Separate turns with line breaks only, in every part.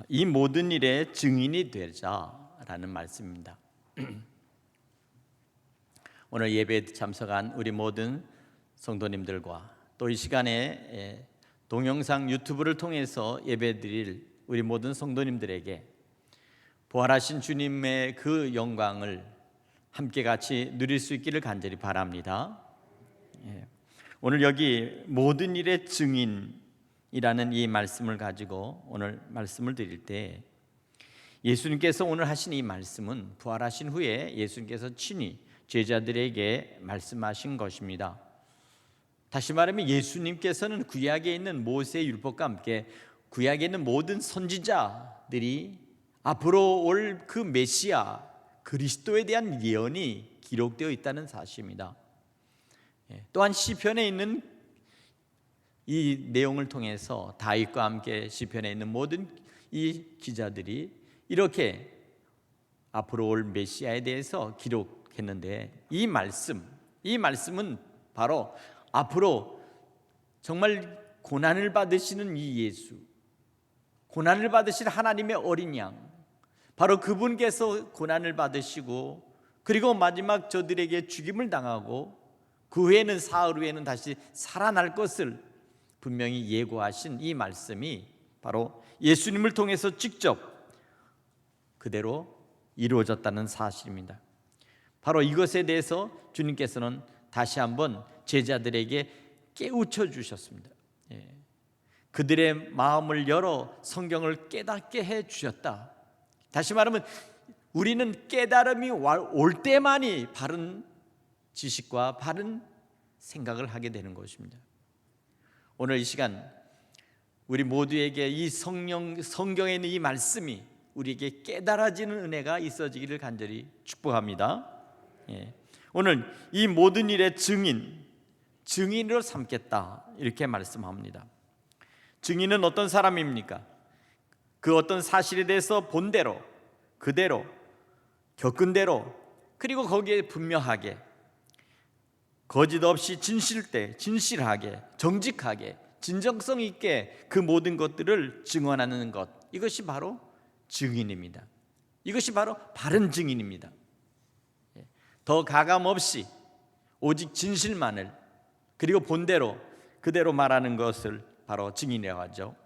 이 모든 일의 증인이 되자라는 말씀입니다. 오늘 예배에 참석한 우리 모든 성도님들과 또 이 시간에 동영상 유튜브를 통해서 예배드릴 우리 모든 성도님들에게 부활하신 주님의 그 영광을 함께 같이 누릴 수 있기를 간절히 바랍니다. 오늘 여기 모든 일의 증인이라는 이 말씀을 가지고 오늘 말씀을 드릴 때, 예수님께서 오늘 하신 이 말씀은 부활하신 후에 예수님께서 친히 제자들에게 말씀하신 것입니다. 다시 말하면 예수님께서는 구약에 있는 모세의 율법과 함께 구약에 있는 모든 선지자들이 앞으로 올 그 메시아 그리스도에 대한 예언이 기록되어 있다는 사실입니다. 또한 시편에 있는 이 내용을 통해서 다윗과 함께 시편에 있는 모든 이 기자들이 이렇게 앞으로 올 메시아에 대해서 기록했는데, 이 말씀은 바로 앞으로 정말 고난을 받으시는 이 예수, 고난을 받으실 하나님의 어린 양, 바로 그분께서 고난을 받으시고 그리고 마지막 저들에게 죽임을 당하고 그 후에는 사흘 후에는 다시 살아날 것을 분명히 예고하신 이 말씀이 바로 예수님을 통해서 직접 그대로 이루어졌다는 사실입니다. 바로 이것에 대해서 주님께서는 다시 한번 제자들에게 깨우쳐 주셨습니다. 그들의 마음을 열어 성경을 깨닫게 해 주셨다. 다시 말하면 우리는 깨달음이 올 때만이 바른 지식과 바른 생각을 하게 되는 것입니다. 오늘 이 시간 우리 모두에게 이 성경에 있는 이 말씀이 우리에게 깨달아지는 은혜가 있어지기를 간절히 축복합니다. 오늘 이 모든 일의 증인으로 삼겠다 이렇게 말씀합니다. 증인은 어떤 사람입니까? 그 어떤 사실에 대해서 본 대로, 그대로, 겪은 대로, 그리고 거기에 분명하게, 거짓 없이 진실하게, 정직하게, 진정성 있게 그 모든 것들을 증언하는 것, 이것이 바로 증인입니다. 이것이 바로 바른 증인입니다. 더 가감 없이 오직 진실만을, 그리고 본대로 그대로 말하는 것을 바로 증인이라고 하죠.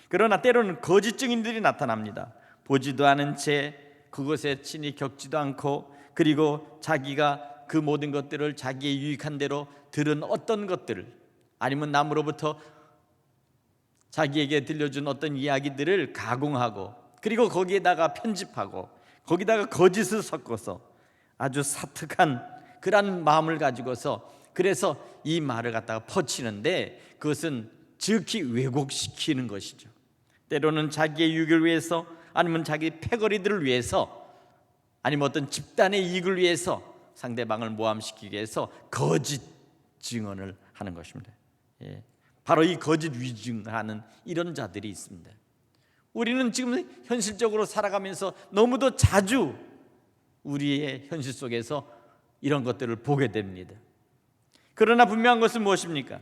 그러나 때로는 거짓 증인들이 나타납니다. 보지도 않은 채 그것에 친히 겪지도 않고, 그리고 자기가 그 모든 것들을 자기의 유익한 대로 들은 어떤 것들을, 아니면 남으로부터 자기에게 들려준 어떤 이야기들을 가공하고, 그리고 거기에다가 편집하고, 거기다가 거짓을 섞어서 아주 사특한 그런 마음을 가지고서 그래서 이 말을 갖다가 퍼치는데, 그것은 즉히 왜곡시키는 것이죠. 때로는 자기의 유익을 위해서, 아니면 자기 패거리들을 위해서, 아니면 어떤 집단의 이익을 위해서 상대방을 모함시키기 위해서 거짓 증언을 하는 것입니다. 바로 이 거짓 위증하는 이런 자들이 있습니다. 우리는 지금 현실적으로 살아가면서 너무도 자주 우리의 현실 속에서 이런 것들을 보게 됩니다. 그러나 분명한 것은 무엇입니까?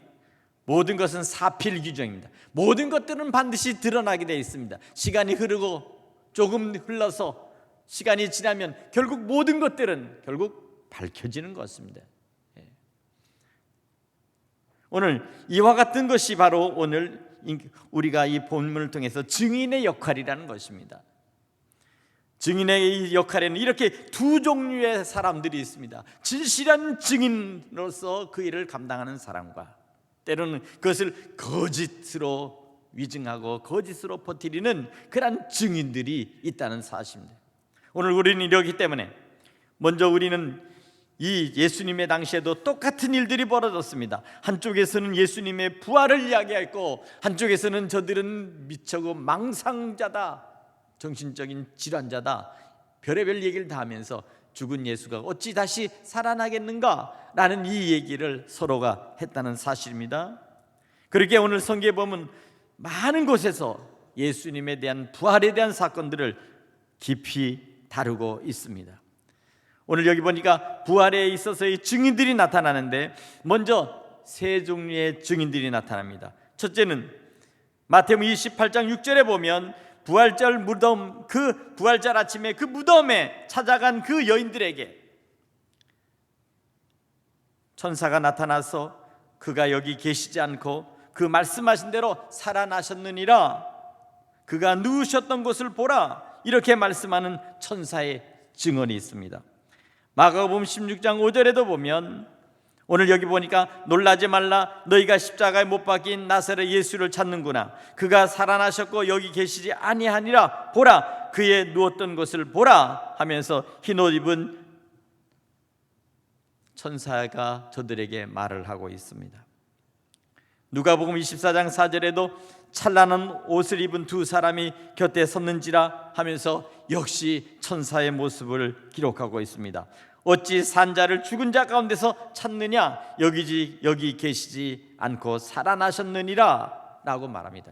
모든 것은 사필 규정입니다. 모든 것들은 반드시 드러나게 되어 있습니다. 시간이 흐르고 조금 흘러서 시간이 지나면 결국 모든 것들은 결국 밝혀지는 것입니다. 오늘 이와 같은 것이 바로 오늘 우리가 이 본문을 통해서 증인의 역할이라는 것입니다. 증인의 역할에는 이렇게 두 종류의 사람들이 있습니다. 진실한 증인으로서 그 일을 감당하는 사람과, 때로는 그것을 거짓으로 위증하고 거짓으로 퍼뜨리는 그런 증인들이 있다는 사실입니다. 오늘 우리는 이러기 때문에 먼저 우리는 이 예수님의 당시에도 똑같은 일들이 벌어졌습니다. 한쪽에서는 예수님의 부활을 이야기했고, 한쪽에서는 저들은 미쳐고 망상자다, 정신적인 질환자다, 별의별 얘기를 다 하면서 죽은 예수가 어찌 다시 살아나겠는가 라는 이 얘기를 서로가 했다는 사실입니다. 그렇게 오늘 성경에 보면 많은 곳에서 예수님에 대한 부활에 대한 사건들을 깊이 다루고 있습니다. 오늘 여기 보니까 부활에 있어서의 증인들이 나타나는데, 먼저 세 종류의 증인들이 나타납니다. 첫째는 마태복음 28장 6절에 보면 부활절 무덤, 그 부활절 아침에 그 무덤에 찾아간 그 여인들에게 천사가 나타나서 그가 여기 계시지 않고 그 말씀하신 대로 살아나셨느니라, 그가 누우셨던 곳을 보라, 이렇게 말씀하는 천사의 증언이 있습니다. 마가복음 16장 5절에도 보면, 오늘 여기 보니까 놀라지 말라, 너희가 십자가에 못 박힌 나사렛 예수를 찾는구나. 그가 살아나셨고 여기 계시지 아니하니라. 보라, 그의 누웠던 곳을 보라 하면서 흰옷 입은 천사가 저들에게 말을 하고 있습니다. 누가복음 24장 4절에도 찬란한 옷을 입은 두 사람이 곁에 섰는지라 하면서 역시 천사의 모습을 기록하고 있습니다. 어찌 산자를 죽은 자 가운데서 찾느냐, 여기 계시지 않고 살아나셨느니라 라고 말합니다.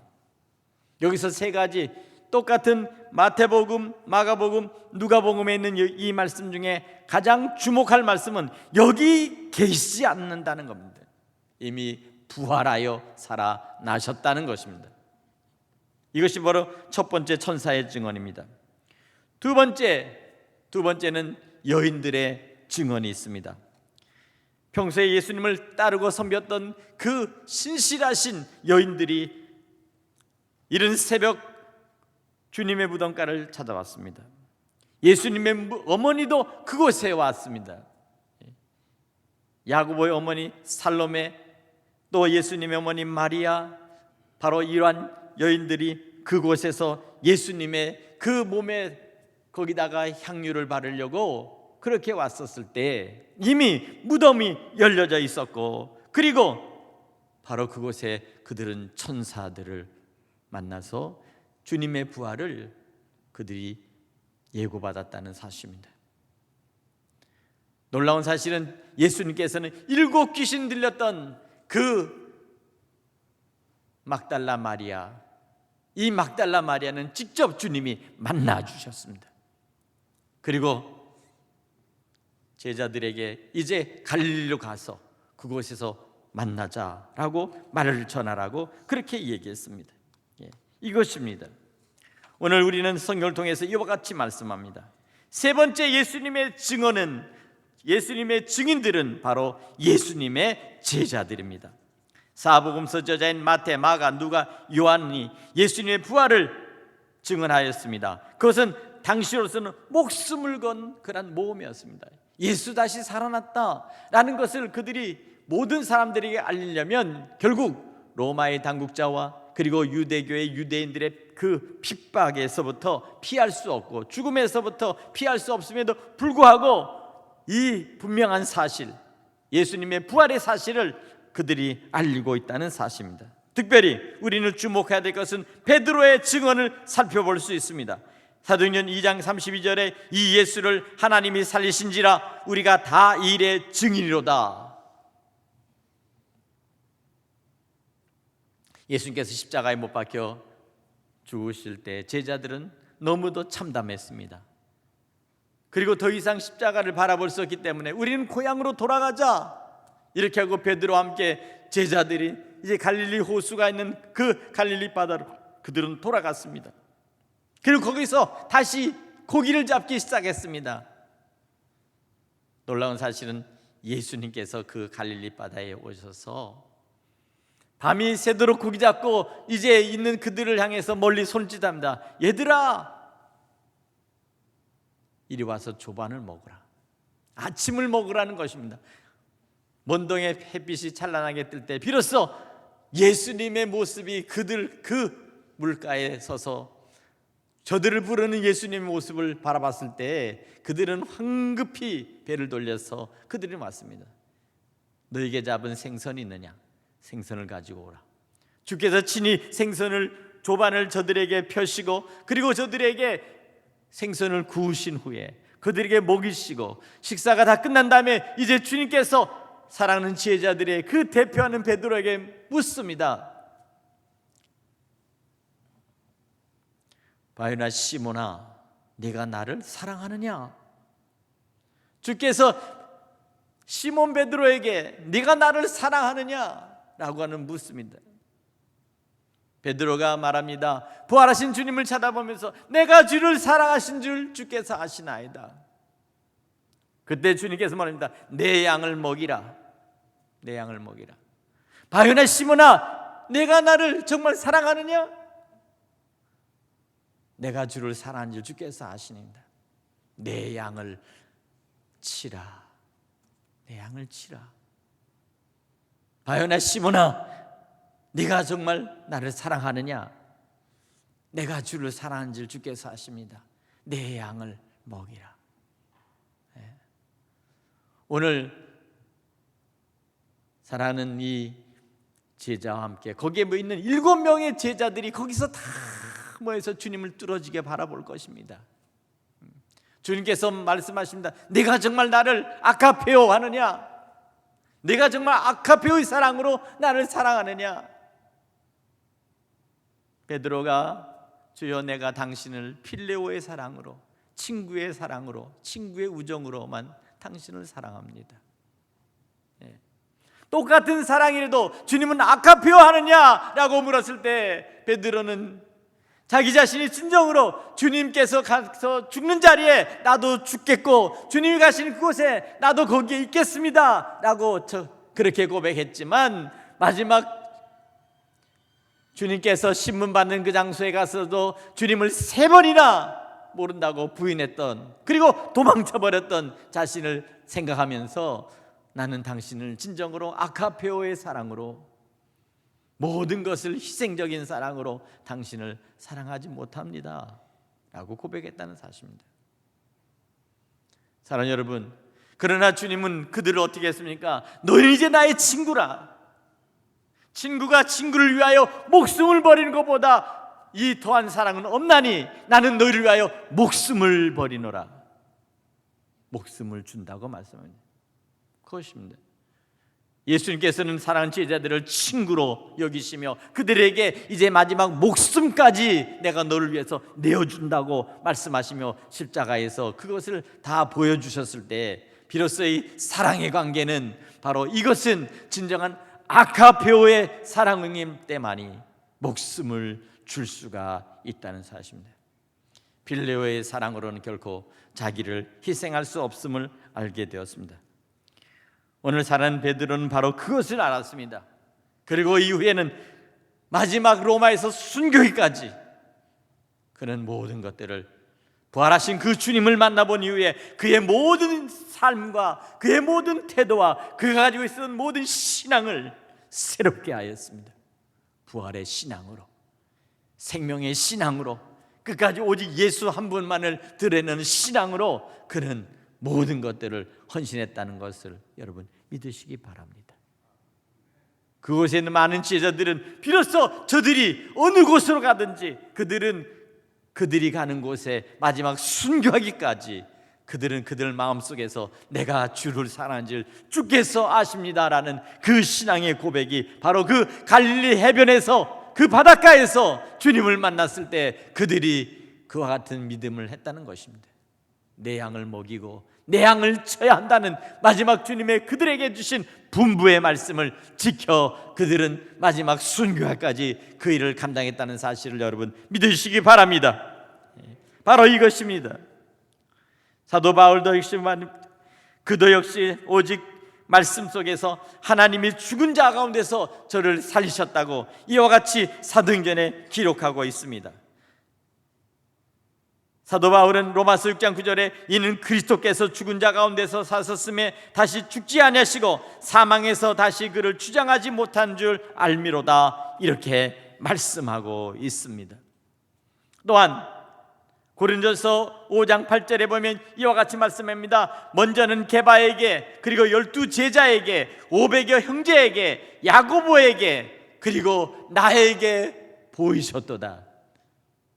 여기서 세 가지 똑같은 마태복음, 마가복음, 누가복음에 있는 이 말씀 중에 가장 주목할 말씀은 여기 계시지 않는다는 겁니다. 이미 부활하여 살아나셨다는 것입니다. 이것이 바로 첫 번째 천사의 증언입니다. 두 번째는 여인들의 증언이 있습니다. 평소에 예수님을 따르고 섬겼던 그 신실하신 여인들이 이른 새벽 주님의 무덤가를 찾아왔습니다. 예수님의 어머니도 그곳에 왔습니다. 야고보의 어머니 살로메, 또 예수님의 어머니 마리아, 바로 이러한 여인들이 그곳에서 예수님의 그 몸에 거기다가 향유를 바르려고 그렇게 왔었을 때 이미 무덤이 열려져 있었고, 그리고 바로 그곳에 그들은 천사들을 만나서 주님의 부활을 그들이 예고받았다는 사실입니다. 놀라운 사실은 예수님께서는 7 귀신 들렸던 그 막달라 마리아, 이 막달라 마리아는 직접 주님이 만나 주셨습니다. 그리고 제자들에게 이제 갈릴리로 가서 그곳에서 만나자라고 말을 전하라고 그렇게 얘기했습니다. 이것입니다. 오늘 우리는 성경을 통해서 이와 같이 말씀합니다. 세 번째 예수님의 증언은, 예수님의 증인들은 바로 예수님의 제자들입니다. 사복음서 저자인 마태, 마가, 누가, 요한이 예수님의 부활을 증언하였습니다. 그것은 당시로서는 목숨을 건 그런 모험이었습니다. 예수 다시 살아났다라는 것을 그들이 모든 사람들에게 알리려면 결국 로마의 당국자와 그리고 유대교의 유대인들의 그 핍박에서부터 피할 수 없고 죽음에서부터 피할 수 없음에도 불구하고 이 분명한 사실, 예수님의 부활의 사실을 그들이 알리고 있다는 사실입니다. 특별히 우리는 주목해야 될 것은 베드로의 증언을 살펴볼 수 있습니다. 사도행전 2장 32절에 이 예수를 하나님이 살리신지라 우리가 다 이 일의 증인이로다. 예수님께서 십자가에 못 박혀 죽으실 때 제자들은 너무도 참담했습니다. 그리고 더 이상 십자가를 바라볼 수 없기 때문에 우리는 고향으로 돌아가자, 이렇게 하고 베드로와 함께 제자들이 이제 갈릴리 호수가 있는 그 갈릴리 바다로 그들은 돌아갔습니다. 그리고 거기서 다시 고기를 잡기 시작했습니다. 놀라운 사실은 예수님께서 그 갈릴리 바다에 오셔서 밤이 새도록 고기 잡고 이제 있는 그들을 향해서 멀리 손짓합니다. 얘들아, 이리 와서 조반을 먹으라. 아침을 먹으라는 것입니다. 먼동에 햇빛이 찬란하게 뜰 때 비로소 예수님의 모습이 그들 그 물가에 서서 저들을 부르는 예수님의 모습을 바라봤을 때 그들은 황급히 배를 돌려서 그들이 왔습니다. 너에게 잡은 생선이 있느냐? 생선을 가지고 오라. 주께서 친히 생선을 조반을 저들에게 펴시고 그리고 저들에게 생선을 구우신 후에 그들에게 먹이시고 식사가 다 끝난 다음에 이제 주님께서 사랑하는 제자들의 그 대표하는 베드로에게 묻습니다. 바요나 시몬아, 네가 나를 사랑하느냐? 주께서 시몬 베드로에게 네가 나를 사랑하느냐? 라고 하는 묻습니다. 베드로가 말합니다. 부활하신 주님을 쳐다보면서 내가 주를 사랑하신 줄 주께서 아시나이다. 그때 주님께서 말합니다. 내 양을 먹이라. 내 양을 먹이라. 바요나 시몬아, 내가 나를 정말 사랑하느냐? 내가 주를 사랑하는 줄 주께서 아시나이다. 내 양을 치라. 내 양을 치라. 바요나 시몬아, 네가 정말 나를 사랑하느냐? 내가 주를 사랑하는 줄 주께서 아십니다. 내 양을 먹이라. 오늘 사랑하는 이 제자와 함께 거기에 있는 7명의 제자들이 거기서 다 모여서 주님을 뚫어지게 바라볼 것입니다. 주님께서 말씀하십니다. 네가 정말 나를 아카페오 하느냐? 네가 정말 아카페오의 사랑으로 나를 사랑하느냐? 베드로가 주여 내가 당신을 필레오의 사랑으로, 친구의 사랑으로, 친구의 우정으로만 당신을 사랑합니다. 똑같은 사랑이라도 주님은 아카페오 하느냐라고 물었을 때 베드로는 자기 자신이 진정으로 주님께서 가서 죽는 자리에 나도 죽겠고 주님이 가시는 그곳에 나도 거기에 있겠습니다 라고 그렇게 고백했지만 마지막 주님께서 신문 받는 그 장소에 가서도 주님을 3번이나 모른다고 부인했던, 그리고 도망쳐버렸던 자신을 생각하면서 나는 당신을 진정으로 아카페오의 사랑으로, 모든 것을 희생적인 사랑으로 당신을 사랑하지 못합니다 라고 고백했다는 사실입니다. 사랑하는 여러분, 그러나 주님은 그들을 어떻게 했습니까? 너희는 이제 나의 친구라. 친구가 친구를 위하여 목숨을 버리는 것보다 이 더한 사랑은 없나니 나는 너희를 위하여 목숨을 버리노라. 목숨을 준다고 말씀합니다. 그것입니다. 예수님께서는 사랑하는 제자들을 친구로 여기시며 그들에게 이제 마지막 목숨까지 내가 너를 위해서 내어준다고 말씀하시며 십자가에서 그것을 다 보여주셨을 때 비로소 이 사랑의 관계는 바로 이것은 진정한 아카페오의 사랑임 때만이 목숨을 줄 수가 있다는 사실입니다. 필레오의 사랑으로는 결코 자기를 희생할 수 없음을 알게 되었습니다. 오늘 사랑하는 베드로는 바로 그것을 알았습니다. 그리고 이후에는 마지막 로마에서 순교기까지 그는 모든 것들을 부활하신 그 주님을 만나본 이후에 그의 모든 삶과 그의 모든 태도와 그가 가지고 있었던 모든 신앙을 새롭게 하였습니다. 부활의 신앙으로, 생명의 신앙으로, 끝까지 오직 예수 한 분만을 드러내는 신앙으로 그는 모든 것들을 헌신했다는 것을 여러분 믿으시기 바랍니다. 그곳에 있는 많은 제자들은 비로소 저들이 어느 곳으로 가든지 그들이 가는 곳에 마지막 순교하기까지 그들은 그들 마음속에서 내가 주를 사랑하는 줄 주께서 아십니다라는 그 신앙의 고백이 바로 그 갈릴리 해변에서 그 바닷가에서 주님을 만났을 때 그들이 그와 같은 믿음을 했다는 것입니다. 내 양을 먹이고 내 양을 쳐야 한다는 마지막 주님의 그들에게 주신 분부의 말씀을 지켜 그들은 마지막 순교까지 그 일을 감당했다는 사실을 여러분 믿으시기 바랍니다. 바로 이것입니다. 사도 바울도 역시 그도 역시 오직 말씀 속에서 하나님이 죽은 자 가운데서 저를 살리셨다고 이와 같이 사도행전에 기록하고 있습니다. 사도 바울은 로마서 6장 9절에 이는 그리스도께서 죽은 자 가운데서 사셨음에 다시 죽지 아니하시고 사망에서 다시 그를 주장하지 못한 줄 알미로다 이렇게 말씀하고 있습니다. 또한 고린도서 5장 8절에 보면 이와 같이 말씀합니다. 먼저는 게바에게 그리고 12 제자에게 500여 형제에게 야고보에게 그리고 나에게 보이셨도다.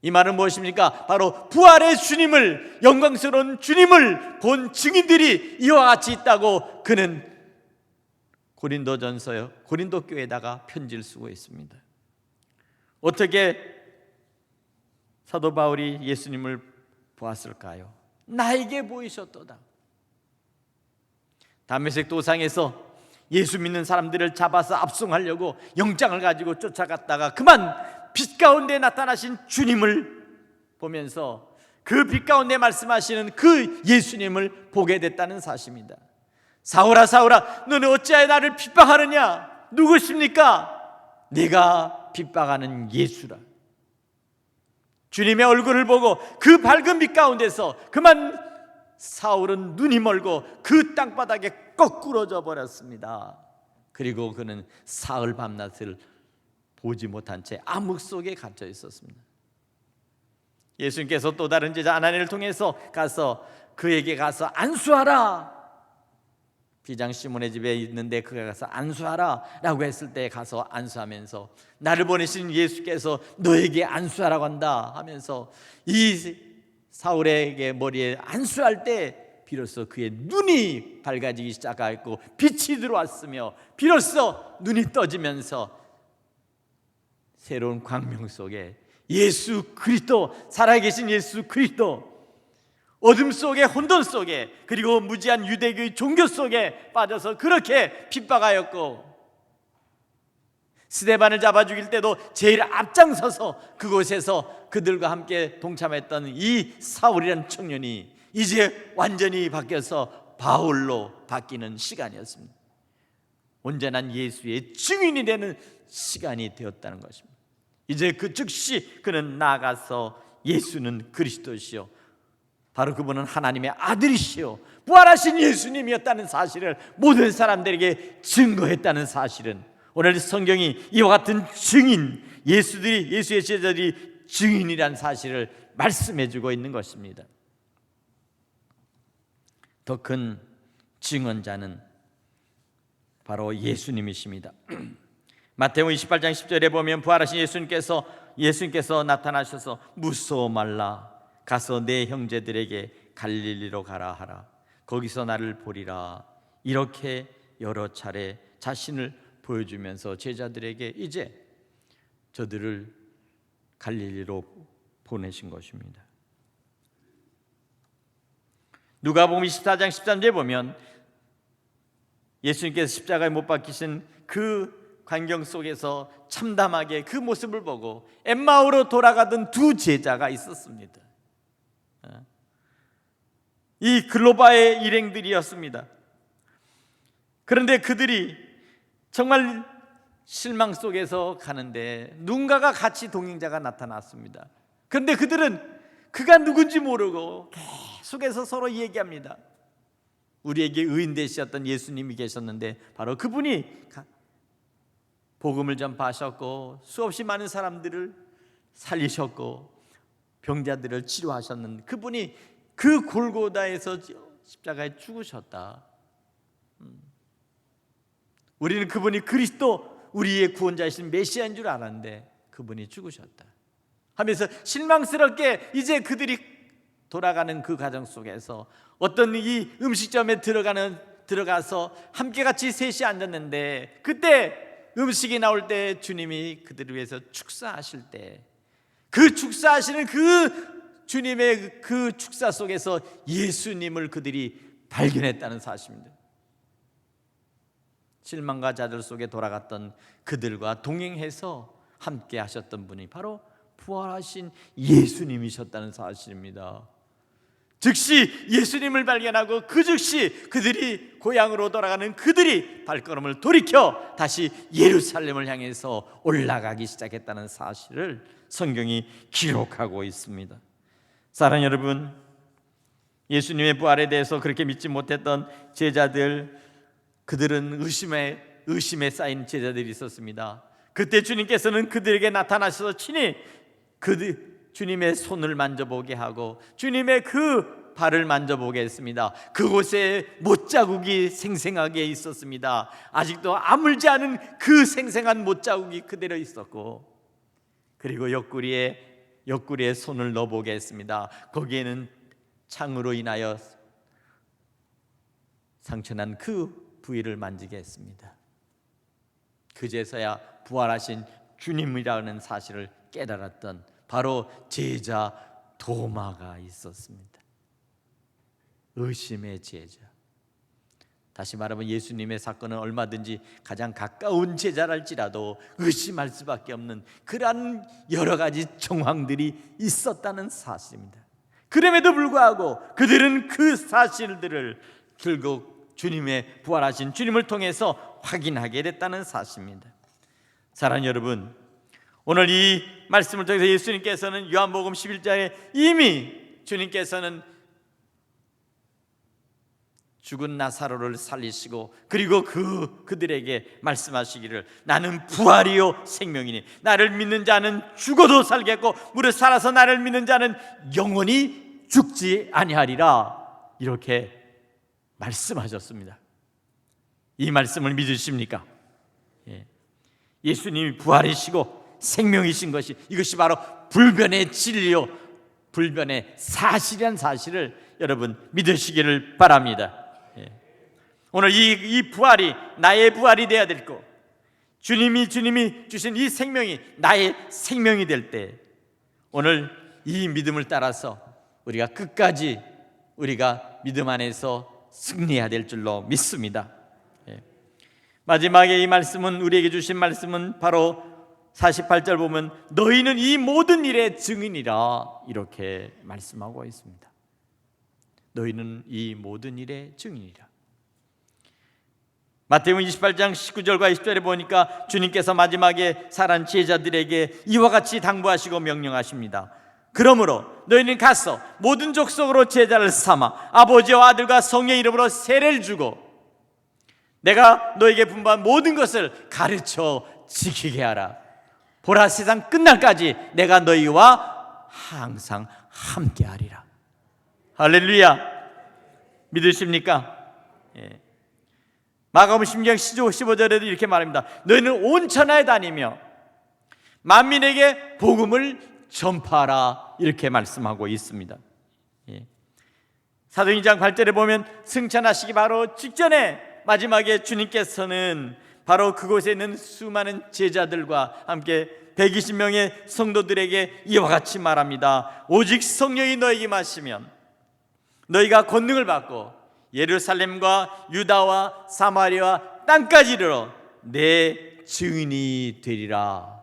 이 말은 무엇입니까? 바로 부활의 주님을, 영광스러운 주님을 본 증인들이 이와 같이 있다고 그는 고린도전서요 고린도 교회에다가 편지를 쓰고 있습니다. 어떻게 사도 바울이 예수님을 보았을까요? 나에게 보이셨도다. 다메섹 도상에서 예수 믿는 사람들을 잡아서 압송하려고 영장을 가지고 쫓아갔다가 그만 빛 가운데 나타나신 주님을 보면서 그 빛 가운데 말씀하시는 그 예수님을 보게 됐다는 사실입니다. 사울아 사울아 너는 어찌하여 나를 핍박하느냐? 누구십니까? 네가 핍박하는 예수라. 주님의 얼굴을 보고 그 밝은 빛 가운데서 그만 사울은 눈이 멀고 그 땅바닥에 거꾸러져 버렸습니다. 그리고 그는 사흘 밤낮을 보지 못한 채 암흑 속에 갇혀 있었습니다. 예수님께서 또 다른 제자 아나니를 통해서 그에게 가서 안수하라. 비장 시몬의 집에 있는데 그가 가서 안수하라 라고 했을 때 가서 안수하면서 나를 보내신 예수께서 너에게 안수하라고 한다 하면서 이 사울에게 머리에 안수할 때 비로소 그의 눈이 밝아지기 시작하였고 빛이 들어왔으며 비로소 눈이 떠지면서 새로운 광명 속에 예수 그리스도, 살아계신 예수 그리스도, 어둠 속에 혼돈 속에 그리고 무지한 유대교의 종교 속에 빠져서 그렇게 핍박하였고 스데반을 잡아 죽일 때도 제일 앞장서서 그곳에서 그들과 함께 동참했던 이 사울이라는 청년이 이제 완전히 바뀌어서 바울로 바뀌는 시간이었습니다. 온전한 예수의 증인이 되는 시간이 되었다는 것입니다. 이제 그 즉시 그는 나아가서 예수는 그리스도시요 바로 그분은 하나님의 아들이시요 부활하신 예수님이었다는 사실을 모든 사람들에게 증거했다는 사실은 오늘 성경이 이와 같은 증인, 예수의 제자들이 증인이라는 사실을 말씀해주고 있는 것입니다. 더 큰 증언자는 바로 예수님이십니다. 마태복음 28장 10절에 보면 부활하신 예수님께서 나타나셔서 무서워 말라 가서 내 형제들에게 갈릴리로 가라 하라 거기서 나를 보리라 이렇게 여러 차례 자신을 보여주면서 제자들에게 이제 저들을 갈릴리로 보내신 것입니다. 누가복음 24장 13절에 보면 예수님께서 십자가에 못 박히신 그 광경 속에서 참담하게 그 모습을 보고 엠마오로 돌아가던 두 제자가 있었습니다. 이 글로바의 일행들이었습니다. 그런데 그들이 정말 실망 속에서 가는데 누군가가 같이 동행자가 나타났습니다. 그런데 그들은 그가 누군지 모르고 계속해서 서로 얘기합니다. 우리에게 의인 되셨던 예수님이 계셨는데 바로 그분이 복음을 전파하셨고 수없이 많은 사람들을 살리셨고 병자들을 치료하셨는 그분이 그 골고다에서 십자가에 죽으셨다. 우리는 그분이 그리스도 우리의 구원자이신 메시아인 줄 알았는데 그분이 죽으셨다 하면서 실망스럽게 이제 그들이 돌아가는 그 과정 속에서 어떤 이 음식점에 들어가서 함께 같이 셋이 앉았는데 그때 음식이 나올 때 주님이 그들을 위해서 축사하실 때 그 축사하시는 그 주님의 그 축사 속에서 예수님을 그들이 발견했다는 사실입니다. 실망과 좌절 속에 돌아갔던 그들과 동행해서 함께 하셨던 분이 바로 부활하신 예수님이셨다는 사실입니다. 즉시 예수님을 발견하고 그 즉시 그들이 고향으로 돌아가는 그들이 발걸음을 돌이켜 다시 예루살렘을 향해서 올라가기 시작했다는 사실을 성경이 기록하고 있습니다. 사랑하는 여러분, 예수님의 부활에 대해서 그렇게 믿지 못했던 제자들, 그들은 의심에 쌓인 제자들이 있었습니다. 그때 주님께서는 그들에게 나타나셔서 친히 주님의 손을 만져보게 하고 주님의 그 발을 만져보게 했습니다. 그곳에 못자국이 생생하게 있었습니다. 아직도 아물지 않은 그 생생한 못자국이 그대로 있었고 그리고 옆구리에 손을 넣어보게 했습니다. 거기에는 창으로 인하여 상처난 그 부위를 만지게 했습니다. 그제서야 부활하신 주님이라는 사실을 깨달았던 바로 제자 도마가 있었습니다. 의심의 제자. 다시 말하면 예수님의 사건은 얼마든지 가장 가까운 제자랄지라도 의심할 수밖에 없는 그러한 여러 가지 정황들이 있었다는 사실입니다. 그럼에도 불구하고 그들은 그 사실들을 결국 주님의 부활하신 주님을 통해서 확인하게 됐다는 사실입니다. 사랑하는 여러분, 오늘 이 말씀을 통해서 예수님께서는 요한복음 11장에 이미 주님께서는 죽은 나사로를 살리시고 그리고 그들에게 말씀하시기를 나는 부활이요 생명이니 나를 믿는 자는 죽어도 살겠고 무릇 살아서 나를 믿는 자는 영원히 죽지 아니하리라 이렇게 말씀하셨습니다. 이 말씀을 믿으십니까? 예수님이 부활이시고 생명이신 것이 이것이 바로 불변의 진리요 불변의 사실이란 사실을 여러분 믿으시기를 바랍니다. 오늘 이 부활이 나의 부활이 되어야 될 것, 주님이 주신 이 생명이 나의 생명이 될 때 오늘 이 믿음을 따라서 우리가 끝까지 우리가 믿음 안에서 승리해야 될 줄로 믿습니다. 마지막에 이 말씀은 우리에게 주신 말씀은 바로 48절 보면 너희는 이 모든 일의 증인이라 이렇게 말씀하고 있습니다. 너희는 이 모든 일의 증인이라. 마태복음 28장 19절과 20절에 보니까 주님께서 마지막에 살아난 제자들에게 이와 같이 당부하시고 명령하십니다. 그러므로 너희는 가서 모든 족속으로 제자를 삼아 아버지와 아들과 성령의 이름으로 세례를 주고 내가 너에게 분부한 모든 것을 가르쳐 지키게 하라. 보라 세상 끝날까지 내가 너희와 항상 함께하리라. 할렐루야. 믿으십니까? 마가복음 10장 15절에도 이렇게 말합니다. 너희는 온 천하에 다니며 만민에게 복음을 전파하라 이렇게 말씀하고 있습니다. 사도행전 2장 8절에 보면 승천하시기 바로 직전에 마지막에 주님께서는 바로 그곳에 있는 수많은 제자들과 함께 120명의 성도들에게 이와 같이 말합니다. 오직 성령이 너에게 임하시면 너희가 권능을 받고 예루살렘과 유다와 사마리아 땅까지 이르러 내 증인이 되리라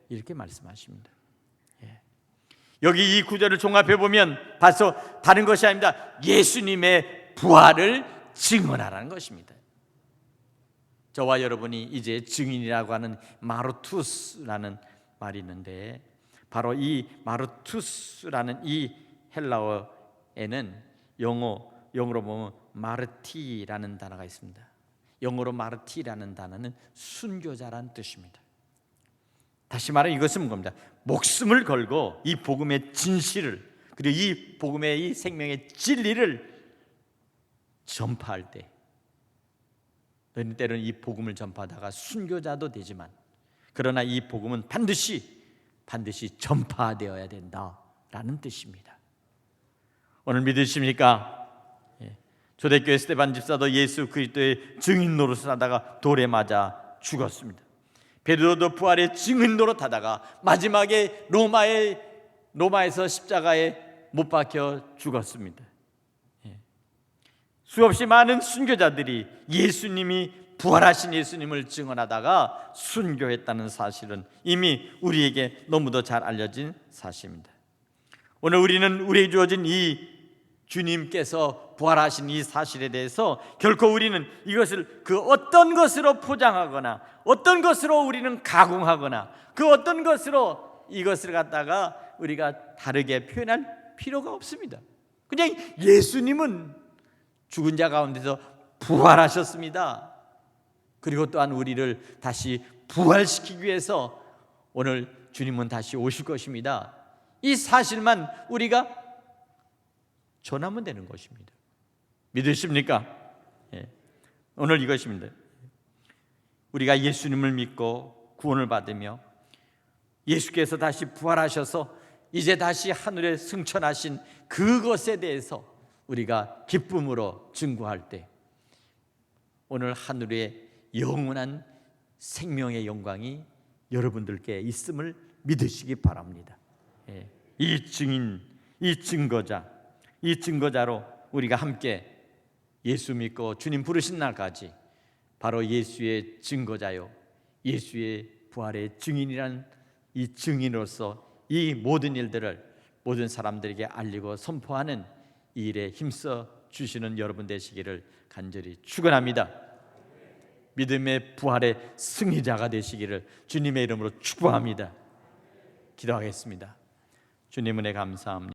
이렇게 말씀하십니다. 여기 이 구절을 종합해 보면 벌써 다른 것이 아닙니다. 예수님의 부활을 증언하라는 것입니다. 저와 여러분이 이제 증인이라고 하는 마르투스라는 말이 있는데 바로 이 마르투스라는 이 헬라어에는 영어로 보면 마르티라는 단어가 있습니다. 영어로 마르티라는 단어는 순교자라는 뜻입니다. 다시 말하면 이것은 뭡니다? 목숨을 걸고 이 복음의 진실을 그리고 이 복음의 이 생명의 진리를 전파할 때 너희는 때로는 이 복음을 전파하다가 순교자도 되지만 그러나 이 복음은 반드시 전파되어야 된다라는 뜻입니다. 오늘 믿으십니까? 초대교회 스데반 집사도 예수 그리스도의 증인 노릇을 하다가 돌에 맞아 죽었습니다. 베드로도 부활의 증인 노릇하다가 마지막에 로마에서 십자가에 못 박혀 죽었습니다. 수없이 많은 순교자들이 예수님이 부활하신 예수님을 증언하다가 순교했다는 사실은 이미 우리에게 너무도 잘 알려진 사실입니다. 오늘 우리는 우리에게 주어진 이 주님께서 부활하신 이 사실에 대해서 결코 우리는 이것을 그 어떤 것으로 포장하거나 어떤 것으로 우리는 가공하거나 그 어떤 것으로 이것을 갖다가 우리가 다르게 표현할 필요가 없습니다. 그냥 예수님은 죽은 자 가운데서 부활하셨습니다. 그리고 또한 우리를 다시 부활시키기 위해서 오늘 주님은 다시 오실 것입니다. 이 사실만 우리가 전하면 되는 것입니다. 믿으십니까? 오늘 이것입니다. 우리가 예수님을 믿고 구원을 받으며 예수께서 다시 부활하셔서 이제 다시 하늘에 승천하신 그것에 대해서 우리가 기쁨으로 증거할 때 오늘 하늘의 영원한 생명의 영광이 여러분들께 있음을 믿으시기 바랍니다. 이 증인, 이 증거자로 우리가 함께 예수 믿고 주님 부르신 날까지 바로 예수의 증거자요, 예수의 부활의 증인이란 이 증인으로서 이 모든 일들을 모든 사람들에게 알리고 선포하는 이 일에 힘써 주시는 여러분 되시기를 간절히 축원합니다. 믿음의 부활의 승리자가 되시기를 주님의 이름으로 축복합니다. 기도하겠습니다. 주님 은혜 감사합니다.